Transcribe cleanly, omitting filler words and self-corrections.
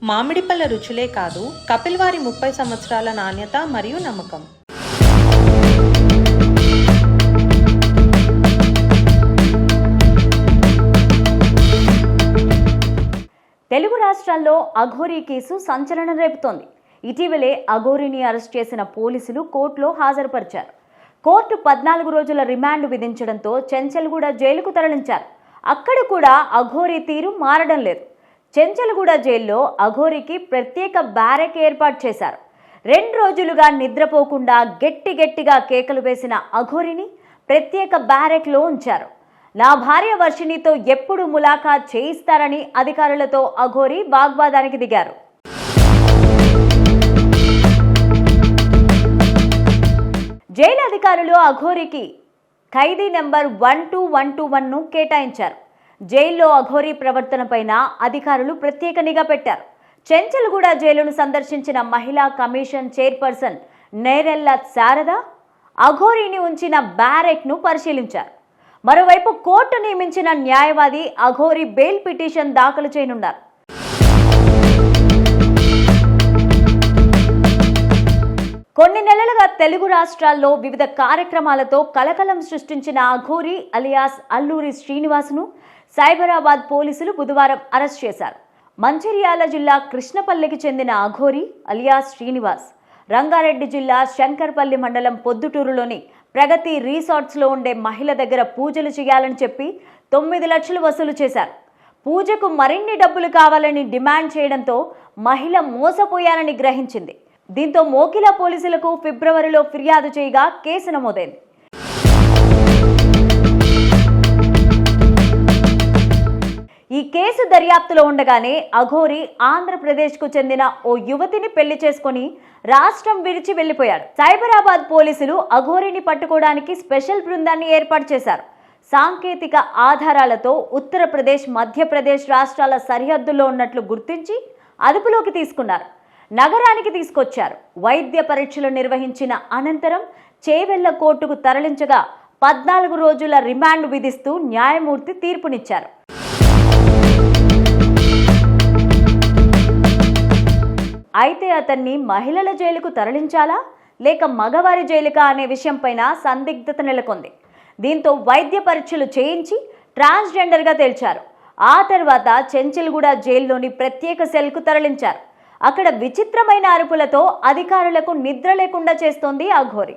మామిడిపళ్ళ రుచులే కాదు, కపిల్ వారి 30 సంవత్సరాల నాణ్యత మరియు నమ్మకం. తెలుగు రాష్ట్రాల్లో అఘోరీ కేసు సంచలనం రేపుతోంది. ఇటీవలే అఘోరీని అరెస్ట్ చేసిన పోలీసులు కోర్టులో హాజరుపరిచారు. కోర్టు 14 రోజుల రిమాండ్ విధించడంతో చెంచల్గూడ జైలుకు తరలించారు. అక్కడ కూడా అఘోరీ తీరు మారడం లేదు. చెంచల్గూడ జైల్లో అఘోరీకి ప్రత్యేక బ్యారెక్ ఏర్పాటు చేశారు. 2 రోజులుగా నిద్రపోకుండా గట్టిగా కేకలు వేసిన అఘోరీని ప్రత్యేక బ్యారెక్లో ఉంచారు. నా భార్య వర్షిణితో ఎప్పుడు ములాఖాత్ చేయిస్తారని అధికారులతో అఘోరీ వాగ్వాదానికి దిగారు. జైలు అధికారులు అఘోరీకి ఖైదీ నెంబర్ 12121ను కేటాయించారు. జైల్లో అఘోరీ ప్రవర్తనపైన అధికారులు ప్రత్యేక నిఘా పెట్టారు. చెంచల్గూడ జైలును సందర్శించిన మహిళా కమిషన్ చైర్పర్సన్ నేరెళ్ల శారద అఘోరీని ఉంచిన బ్యారెక్ను పరిశీలించారు. మరోవైపు కోర్టు నియమించిన న్యాయవాది అఘోరీ బెయిల్ పిటిషన్ దాఖలు చేయనున్నారు. కొన్ని నెలలుగా తెలుగు రాష్ట్రాల్లో వివిధ కార్యక్రమాలతో కలకలం సృష్టించిన అఘోరీ అలియాస్ అల్లూరి శ్రీనివాస్ను సైబరాబాద్ పోలీసులు బుధవారం అరెస్ట్ చేశారు. మంచిర్యాల జిల్లా కృష్ణపల్లికి చెందిన అఘోరీ అలియాస్ శ్రీనివాస్ రంగారెడ్డి జిల్లా శంకర్పల్లి మండలం పొద్దుటూరులోని ప్రగతి రిసార్ట్స్లో ఉండే మహిళ దగ్గర పూజలు చేయాలని చెప్పి 9 లక్షలు వసూలు చేశారు. పూజకు మరిన్ని డబ్బులు కావాలని డిమాండ్ చేయడంతో మహిళ మోసపోయారని గ్రహించింది. దీంతో మోకిలా పోలీసులకు ఫిబ్రవరిలో ఫిర్యాదు చేయగా కేసు నమోదైంది. ఈ కేసు దర్యాప్తులో ఉండగానే అఘోరీ ఆంధ్రప్రదేశ్కు చెందిన ఓ యువతిని పెళ్లి చేసుకుని రాష్ట్రం విడిచి వెళ్లిపోయాడు. సైబరాబాద్ పోలీసులు అఘోరీని పట్టుకోవడానికి స్పెషల్ బృందాన్ని ఏర్పాటు చేశారు. సాంకేతిక ఆధారాలతో ఉత్తరప్రదేశ్, మధ్యప్రదేశ్ రాష్ట్రాల సరిహద్దుల్లో ఉన్నట్లు గుర్తించి అదుపులోకి తీసుకున్నారు. నగరానికి తీసుకొచ్చారు. వైద్య పరీక్షలు నిర్వహించిన అనంతరం చేవెళ్ల కోర్టుకు తరలించగా 14 రోజుల రిమాండ్ విధిస్తూ న్యాయమూర్తి తీర్పునిచ్చారు. అయితే అతన్ని మహిళల జైలుకు తరలించాలా లేక మగవారి జైలుకా అనే విషయంపైన సందిగ్ధత నెలకొంది. దీంతో వైద్య పరీక్షలు చేయించి ట్రాన్స్జెండర్గా తేల్చారు. ఆ తర్వాత చెంచల్గూడ జైల్లోని ప్రత్యేక సెల్కు తరలించారు. అక్కడ విచిత్రమైన అరుపులతో అధికారులకు నిద్ర లేకుండా చేస్తోంది అఘోరీ.